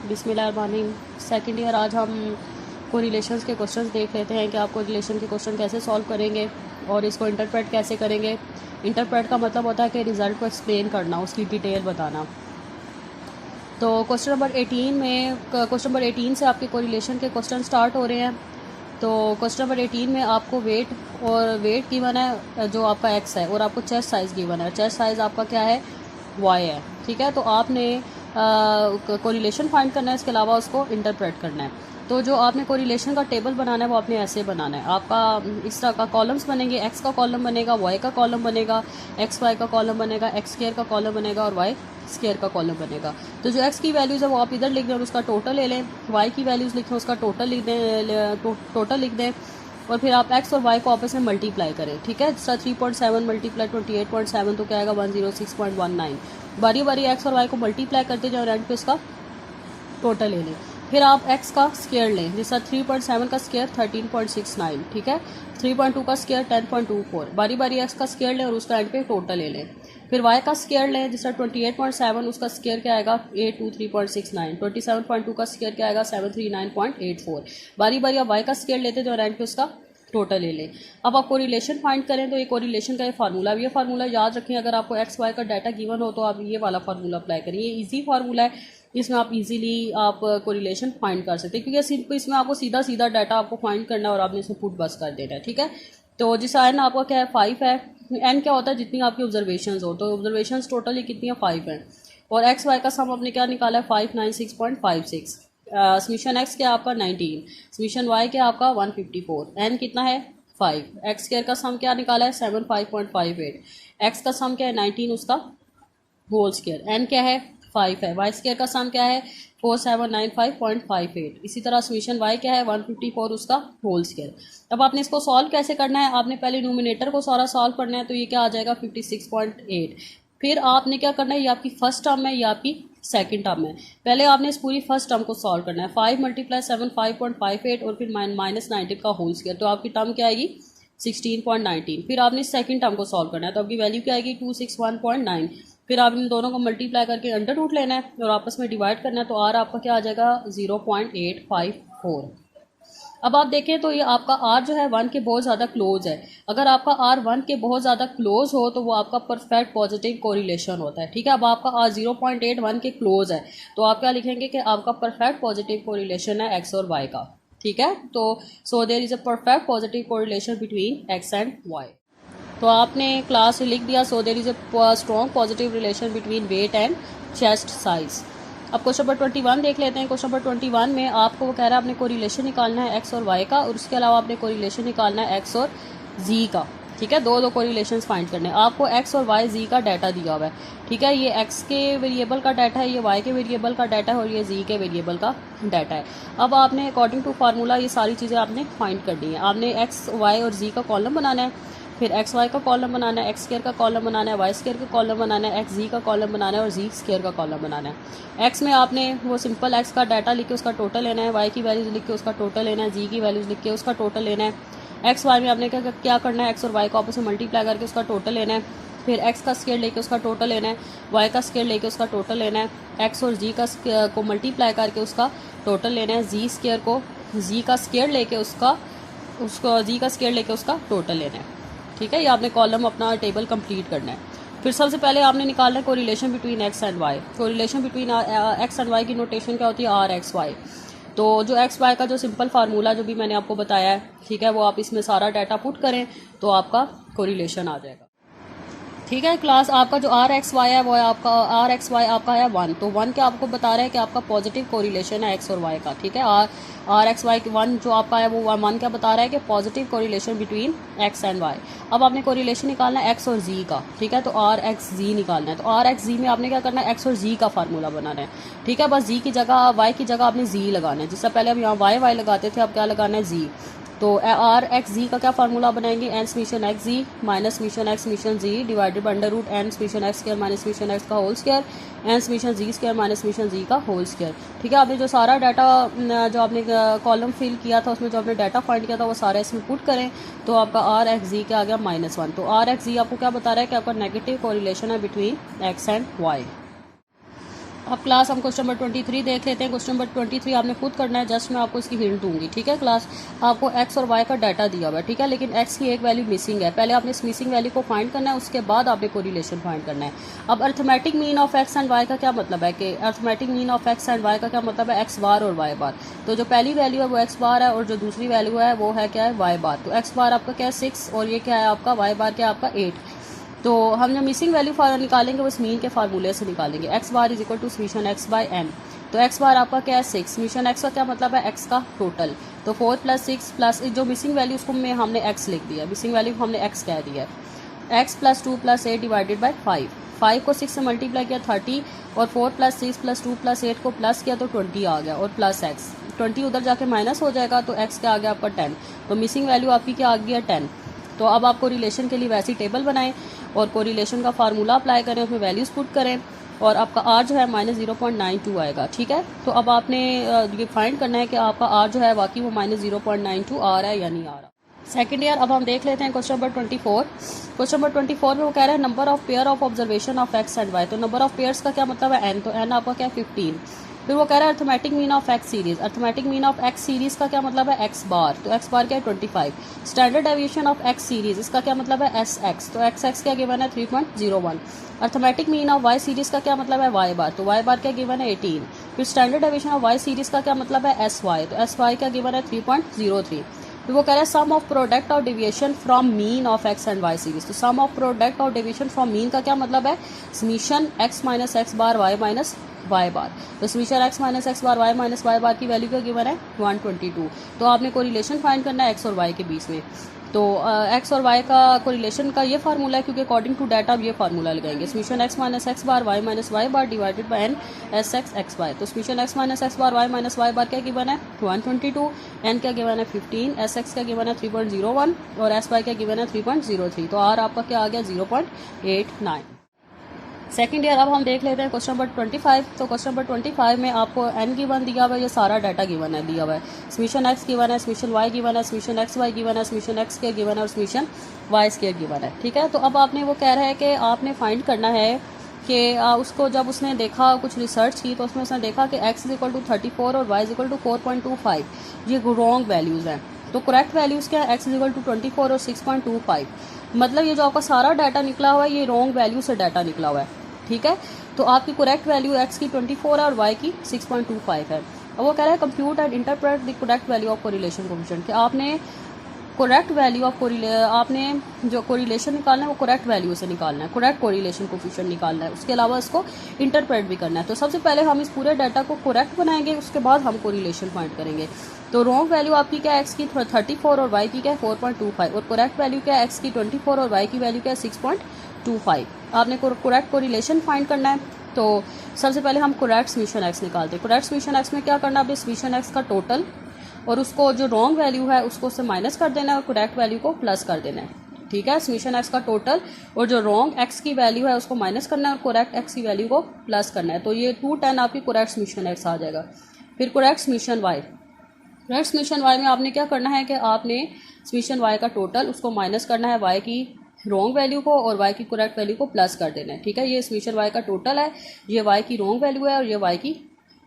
बिस्मिल्लाहिर्रहमानिर्रहीम। Second year आज हम कोरिलेशंस के क्वेश्चंस देख लेते हैं कि आप कोरिलेशन के क्वेश्चन कैसे सॉल्व करेंगे और इसको इंटरप्रेट कैसे करेंगे। इंटरप्रेट का मतलब होता है कि रिज़ल्ट को एक्सप्लेन करना, उसकी डिटेल बताना। तो क्वेश्चन नंबर 18 से आपके कोरिलेशन के क्वेश्चन स्टार्ट हो रहे हैं। तो क्वेश्चन नंबर 18 में आपको वेट गिवन है जो आपका एक्स है, और आपको चेस्ट साइज़ गिवन है। चेस्ट साइज़ आपका क्या है, वाई है। ठीक है, तो आपने कोरिलेशन फाइंड करना है, इसके अलावा उसको इंटरप्रेट करना है। तो जो आपने कोरिलेशन का टेबल बनाना है वो आपने ऐसे बनाना है। आपका इस तरह का कॉलम्स बनेंगे, एक्स का कॉलम बनेगा, वाई का कॉलम बनेगा, एक्स वाई का कॉलम बनेगा, एक्स स्क्वायर का कॉलम बनेगा और वाई स्क्वायर का कॉलम बनेगा। तो जो एक्स की वैल्यूज़ है वो आप इधर लिख दें और उसका टोटल ले लें। वाई की वैल्यूज़ लिखें, उसका टोटल लिख दें और फिर आप एक्स और वाई को आपस में मल्टीप्लाई करें। ठीक है, जिसका 3.7 मल्टीप्लाई 28.7 तो क्या आएगा 106.19। बारी बारी एक्स और वाई को मल्टीप्लाई करते जाओ और एंड पे उसका टोटल ले लें। फिर आप एक्स का स्क्वायर लें, जिसका 3.7 का स्क्वायर 13.69। ठीक है, 3.2 का स्क्वायर 10.24। बारी बारी एक्स का स्क्वायर लें और उसका एंड पे टोटल ले लें। फिर वाई का स्क्वायर लें, जिसका 28.7 उसका स्क्वायर क्या आएगा 823.69। 27.2 का स्क्वायर क्या आएगा 739.84। बारी बारी आप वाई का स्क्वायर लेते थे और एंड पे उसका टोटल ले लें। अब आप कोरिलेशन फाइंड करें तो ये कोरिलेशन का ये फार्मूला, ये फार्मूला याद रखें। अगर आपको एक्स वाई का डाटा गिवन हो तो आप ये वाला फार्मूला अप्लाई करें। ये इजी फार्मूला है, इसमें आप इजीली आप कोरिलेशन फाइंड कर सकते हैं, क्योंकि इसमें आपको सीधा सीधा डाटा आपको फाइंड करना है और आपने इसमें पुट बस कर देना है। ठीक है, तो जिस एन आपका क्या है 5 है। एन क्या होता है, जितनी आपकी ऑब्जर्वेशन हो, तो ऑब्जर्वेशन टोटली कितनी है 5 है। और एक्स वाई का सम आपने क्या निकाला है 596.56। समीशन एक्स क्या आपका 19, समीशन वाई क्या आपका 154। एन कितना है 5। एक्स स्क्वायर का सम क्या निकाला है 75.58। एक्स का सम क्या है 19, उसका होल स्क्वायर। एन क्या है 5 है। वाई स्क्वायर का सम क्या है 4795.58। इसी तरह समीशन वाई क्या है 154, उसका होल स्क्वायर। अब आपने इसको सॉल्व कैसे करना है, आपने पहले न्यूमिनेटर को सारा सॉल्व करना है। तो ये क्या आ जाएगा 56.8। फिर आपने क्या करना है, ये आपकी फर्स्ट टर्म है, ये आपकी सेकंड टर्म है। पहले आपने इस पूरी फर्स्ट टर्म को सॉल्व करना है। 5 × 7 5.58 और फिर -19 का होल स्क्वायर, तो आपकी टर्म क्या आएगी 16.19। फिर आपने सेकंड टर्म को सॉल्व करना है, तो आपकी वैल्यू क्या आएगी 261.9। फिर आप इन दोनों को मल्टीप्लाई करके अंडर रूट लेना है और आपस में डिवाइड करना है, तो आर आपका क्या आ जाएगा 0.854। अब आप देखें तो ये आपका आर जो है 1 के बहुत ज़्यादा क्लोज है। अगर आपका आर 1 के बहुत ज़्यादा क्लोज हो तो वो आपका परफेक्ट पॉजिटिव कोरिलेशन होता है। ठीक है, अब आपका आर 0.81 के क्लोज है, तो आप क्या लिखेंगे कि आपका परफेक्ट पॉजिटिव कोरिलेशन है एक्स और वाई का। ठीक है, तो so there is a perfect positive correlation between x and y. तो आपने क्लास लिख दिया, so there is a strong positive relation between weight and chest size. अब क्वेश्चन नंबर 21 देख लेते हैं। क्वेश्चन नंबर 21 में आपको वो कह रहा है आपने कोरिलेशन निकालना है एक्स और वाई का, और उसके अलावा आपने कोरिलेशन निकालना है एक्स और जी का। ठीक है, दो कोरिलेशंस फाइंड करने हैं आपको। एक्स और वाई जी का डाटा दिया हुआ है। ठीक है, ये एक्स के वेरिएबल का डाटा है, ये वाई के वेरिएबल का डाटा है और ये जी के वेरिएबल का डाटा है। अब आपने अकॉर्डिंग टू फार्मूला ये सारी चीज़ें आपने फाइंड करनी है। आपने एक्स वाई और जी का कॉलम बनाना है, फिर एक्स वाई का कॉलम बनाना है, एक्स स्क्वायर का कॉलम बनाना है, वाई स्क्वायर का कॉलम बनाना है, एक्स जी का कॉलम बनाना है और जी स्क्वायर का कॉलम बनाना है। एक्स में आपने वो सिंपल एक्स का डाटा लिख के उसका टोटल लेना है, वाई की वैल्यूज़ लिख के उसका टोटल लेना है, जी की वैल्यूज़ लिख के उसका टोटल लेना है। एक्स वाई में आपने क्या करना है, एक्स और वाई को आपस में मल्टीप्लाई करके उसका टोटल लेना है। फिर एक्स का स्क्वायर लेके उसका टोटल लेना है, वाई का स्क्वायर लेके उसका टोटल लेना है, एक्स और जी का को मल्टीप्लाई करके उसका टोटल लेना है, जी स्क्वायर को जी का स्क्वायर लेके उसको जी का स्क्वायर लेके उसका टोटल लेना है। ठीक है, ये आपने कॉलम अपना टेबल कंप्लीट करना है। फिर सबसे पहले आपने निकालना है correlation between x and y. Correlation between x and y की नोटेशन क्या होती है, आर एक्स वाई। तो जो एक्स वाई का जो सिंपल फार्मूला जो भी मैंने आपको बताया है, ठीक है, वो आप इसमें सारा डाटा पुट करें तो आपका कोरिलेशन आ जाएगा। ठीक है, क्लास आपका जो आर एक्स वाई है वो है आपका आर एक्स वाई आपका है 1। तो 1 क्या आपको बता रहा है कि आपका पॉजिटिव कोरिलेशन है एक्स और वाई का। ठीक है, आर एक्स वाई 1 जो आपका है वो 1 क्या बता रहा है कि positive correlation between x and y. अब आपने कोरिलेशन निकालना है एक्स और जी का। ठीक है, तो आर एक्स जी निकालना है। तो आर एक्स जी में आपने क्या करना है, एक्स और जी का फार्मूला बनाना है। ठीक है, बस जी की जगह वाई की जगह आपने जी लगाना है। जिससे पहले हम यहाँ वाई लगाते थे, अब क्या लगाना है जी। तो आर एक्स जी का क्या फार्मूला बनाएंगे, n summation x z minus summation x summation z divided by under root n summation x square minus summation x का whole square n summation z square minus summation z का whole square. ठीक है, आपने जो सारा data जो आपने column fill किया था उसमें जो आपने डाटा फाइंड किया था वो सारा इसमें पुट करें, तो आपका आर एक्स जी क्या आ गया -1। तो आर एक्स जी आपको क्या बता रहा है कि आपका नेगेटिव कोरिलेशन है बिटवीन एक्स एंड वाई। अब क्लास हम क्वेश्चन नंबर 23 देख लेते हैं। क्वेश्चन नंबर 23 आपने खुद करना है, जस्ट मैं आपको इसकी हिंट दूंगी, ठीक है। क्लास आपको एक्स और वाई का डाटा दिया हुआ है, ठीक है, लेकिन एक्स की एक वैल्यू मिसिंग है। पहले आपने इस मिसिंग वैल्यू को फाइंड करना है, उसके बाद आपने कोरिलेशन फाइंड करना है। अब arithmetic mean of x and y का क्या मतलब है कि arithmetic mean of x and y का क्या मतलब है, एक्स बार और वाई बार। तो जो पहली वैल्यू है वो एक्स बार है और जो दूसरी वैल्यू है वो है क्या है, वाई बार। तो एक्स बार आपका क्या है 6 और ये क्या है आपका वाई बार क्या है आपका 8। तो हम जो मिसिंग वैल्यू निकालेंगे वो इस मीन के फार्मूले से निकालेंगे। X bar is equal to summation x by n. तो एक्स बार आपका क्या है 6, समीशन एक्स का क्या मतलब है, एक्स का टोटल। तो 4 + 6 प्लस जो मिसिंग वैल्यू उसको में हमने एक्स लिख दिया, मिसिंग वैल्यू हमने एक्स कह दिया है। X + 2 + 8 divided by 5। 5 को 6 से मल्टीप्लाई किया 30 और 4 + 6 + 2 + 8 को प्लस किया तो 20 आ गया और प्लस एक्स। 20 उधर जाके माइनस हो जाएगा तो एक्स क्या आ गया आपका 10। तो मिसिंग वैल्यू आपकी क्या आ गई है 10। तो अब आपको रिलेशन के लिए वैसी टेबल बनाएं और कोरिलेशन का फार्मूला अप्लाई करें, उसमें वैल्यूज़ पुट करें और आपका आर जो है -0.92 आएगा, ठीक है। तो अब आपने ये फाइंड करना है कि आपका आर जो है वाकई वो -0.92 आ रहा है या नहीं आ रहा। सेकंड ईयर अब हम देख लेते हैं क्वेश्चन नंबर 24। क्वेश्चन नंबर 24 में वो कह रहा है number of pair of observation of x and y. तो नंबर ऑफ पेयर्स का क्या मतलब है एन, तो एन आपका क्या है 15। फिर वो कह रहा है arithmetic mean of x series. Arithmetic mean of x series का क्या मतलब है एक्स बार, तो एक्स बार क्या है 25। Standard deviation of x series, इसका क्या मतलब है एस एक्स, तो एक्स एक्स क्या गिवन है 3.01। Arithmetic mean of Y series का क्या मतलब है वाई बार, तो वाई बार क्या गिवन है 18। फिर standard deviation of Y series का क्या मतलब है एस वाई, तो एस वाई क्या गिवन है 3.03। फिर वो कह रहा है sum of product of deviation from mean of x and Y series. तो sum of product of deviation from mean का क्या मतलब है summation x minus x bar Y minus Y bar. तो summation x minus x bar Y minus Y बार की value क्या given है 122। तो आपने कोरिलेशन फाइंड करना है एक्स और वाई के बीच में। तो एक्स और वाई का कोरिलेशन का ये फार्मूला है क्योंकि अकॉर्डिंग टू डाटा अब ये फार्मूला लगाएंगे summation x minus x bar Y minus Y bar divided by n s x x y. तो summation x minus x bar Y minus Y bar क्या given है 122, N क्या given है 15, S x क्या given है 3.01 और S Y क्या given है 3.03। तो आर आपका क्या आ गया 0.89। सेकंड ईयर अब हम देख लेते हैं क्वेश्चन नंबर 25। तो क्वेश्चन नंबर 25 में आपको एन गिवन दिया हुआ है, ये सारा डाटा गिवन है दिया हुआ है। समीशन एक्स गिवन है, समीशन वाई गिवन है, समीशन एक्स वाई गिवन है, समीशन एक्स स्क्वायर गिवन है और समीशन वाई स्क्वायर गिवन है, ठीक है। तो अब आपने वो कह रहा है कि आपने फाइंड करना है कि उसको जब उसने देखा कुछ रिसर्च की तो उसमें उसने देखा कि x = 34 और y = 4.25 ये रॉन्ग वैल्यूज़ हैं। तो करेक्ट वैल्यूज़ क्या है x = 24 और 6.25। मतलब ये जो आपका सारा डाटा निकला हुआ है ये रॉन्ग वैल्यू से डाटा निकला हुआ है, ठीक है। तो आपकी करेक्ट वैल्यू x की 24 है और y की 6.25 है। अब वो कह रहा है compute and interpret the correct value of correlation coefficient कि आपने करेक्ट वैल्यू ऑफ आपने जो कोरिलेशन निकालना है वो करेक्ट वैल्यू से निकालना है, करेक्ट कोरिलेशन कोफिशिएंट निकालना है। उसके अलावा इसको इंटरप्रेट भी करना है। तो सबसे पहले हम इस पूरे डाटा को करेक्ट बनाएंगे, उसके बाद हम कोरिलेशन फाइंड करेंगे। तो रॉन्ग वैल्यू आपकी क्या है एक्स की 34 और वाई की क्या है 4.25 और करेक्ट वैल्यू क्या है एक्स की 24 और वाई की वैल्यू क्या है 6.25। आपने करेक्ट कोरिलेशन फाइंड करना है। तो सबसे पहले हम करेक्ट समीशन एक्स निकालते हैं। करेक्ट समीशन एक्स में क्या करना है, आपने समीशन एक्स का टोटल और उसको जो रॉन्ग वैल्यू है उसको उससे माइनस कर देना है और करेक्ट वैल्यू को प्लस कर देना है, ठीक है। समीशन एक्स का टोटल और जो रॉन्ग एक्स की वैल्यू है उसको माइनस करना है और करेक्ट एक्स की वैल्यू को प्लस करना है। तो ये 210 आपकी करेक्ट समीशन एक्स आ जाएगा। फिर correct summation y. Correct summation y में आपने क्या करना है कि आपने समीशन वाई का टोटल उसको माइनस करना है वाई की रॉन्ग वैल्यू को और वाई की करेक्ट वैल्यू को प्लस कर देना है, ठीक है। ये समीशन वाई का टोटल है, ये वाई की रॉन्ग वैल्यू है और ये वाई की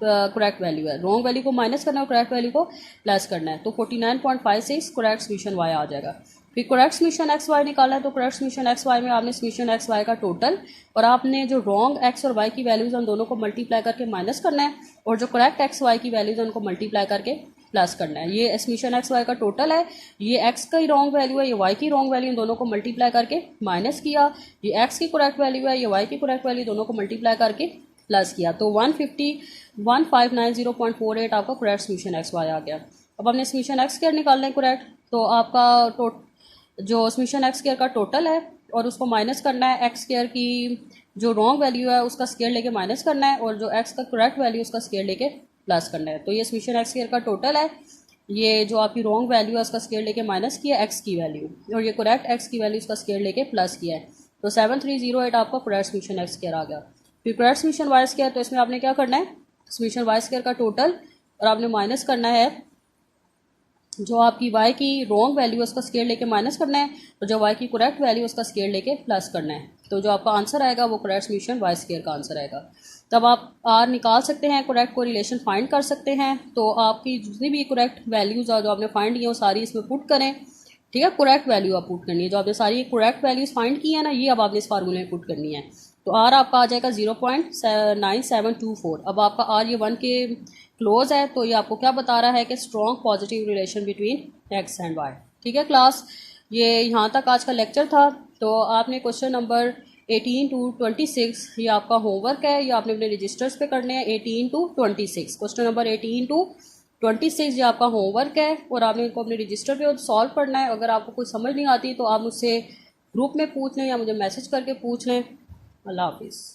करेक्ट वैल्यू है। रॉन्ग वैल्यू को माइनस करना है और करेक्ट वैल्यू को प्लस करना है। तो 49.56 करेक्ट समीशन वाई आ जाएगा। फिर करेक्ट समीशन एक्स वाई निकालना है। तो करेक्ट समीशन एक्स वाई में आपने समीशन एक्स वाई का टोटल और आपने जो रॉन्ग एक्स और वाई की वैल्यूज उन दोनों को मल्टीप्लाई करके माइनस करना है और जो करेक्ट एक्स वाई की वैल्यूज उनको मल्टीप्लाई करके प्लस करना है। ये समीशन एक्स वाई का टोटल है, ये एक्स की रॉन्ग वैल्यू है, ये वाई की रॉन्ग वैल्यू, इन दोनों को मल्टीप्लाई करके माइनस किया। ये एक्स की करेक्ट वैल्यू है, ये वाई की करेक्ट वैल्यू, दोनों को मल्टीप्लाई करके प्लस किया। तो 150,1590.48 आपका करेक्ट समीशन एक्स वाई आ गया। अब हमने समीशन एक्स स्क्वायर निकालना है करेक्ट। तो आपका जो समीशन एक्स स्क्वायर का टोटल है और उसको माइनस करना है एक्स स्क्वायर की जो रॉन्ग वैल्यू है उसका स्क्वायर लेके माइनस करना है और जो एक्स का करेक्ट वैल्यू उसका स्क्वायर लेके प्लस करना है। तो ये समीशन एक्स स्क्वायर का टोटल है, ये जो आपकी रॉन्ग वैल्यू है उसका स्क्वायर लेके माइनस किया एक्स की वैल्यू और ये करेक्ट एक्स की वैल्यू उसका स्क्वायर लेके प्लस किया है। तो 7308 आपका करेक्ट समीशन एक्स स्क्वायर आ गया। फिर करेक्ट समीशन वाई स्क्वायर, तो इसमें आपने क्या करना है समीशन वाई स्क्वायर का टोटल और आपने माइनस करना है जो आपकी y की रॉन्ग वैल्यू है उसका स्केयर लेके माइनस करना है, और जो y की करेक्ट वैल्यू है उसका स्केयर लेके प्लस करना है। तो जो आपका आंसर आएगा वो करेक्ट सॉल्यूशन y स्केयर का आंसर आएगा। तब आप r निकाल सकते हैं, करेक्ट कोरिलेशन फाइंड कर सकते हैं। तो आपकी जितनी भी करेक्ट वैल्यूज़ जो आपने फाइंड की वो सारी इसमें पुट करें, ठीक है। करेक्ट वैल्यू आप पुट करनी है, जो आपने सारी करेक्ट वैल्यूज़ फाइंड की है ना, ये अब आपने इस फार्मूले में पुट करनी है। तो r आपका आ जाएगा 0.9724। अब आपका r ये 1 के क्लोज है, तो ये आपको क्या बता रहा है कि strong positive relation between x and y। ठीक है क्लास, ये यहाँ तक आज का लेक्चर था। तो आपने क्वेश्चन नंबर 18 टू 26 ये आपका होमवर्क है, ये आपने अपने रजिस्टर्स पे करने हैं 18 टू 26। क्वेश्चन नंबर 18 टू 26 ये आपका होमवर्क है, और आपने इनको अपने रजिस्टर पे सॉल्व करना है। अगर आपको कुछ समझ नहीं आती तो आप मुझसे ग्रुप में पूछ लें या मुझे मैसेज करके पूछ लें। अल्लाह हाफिज़।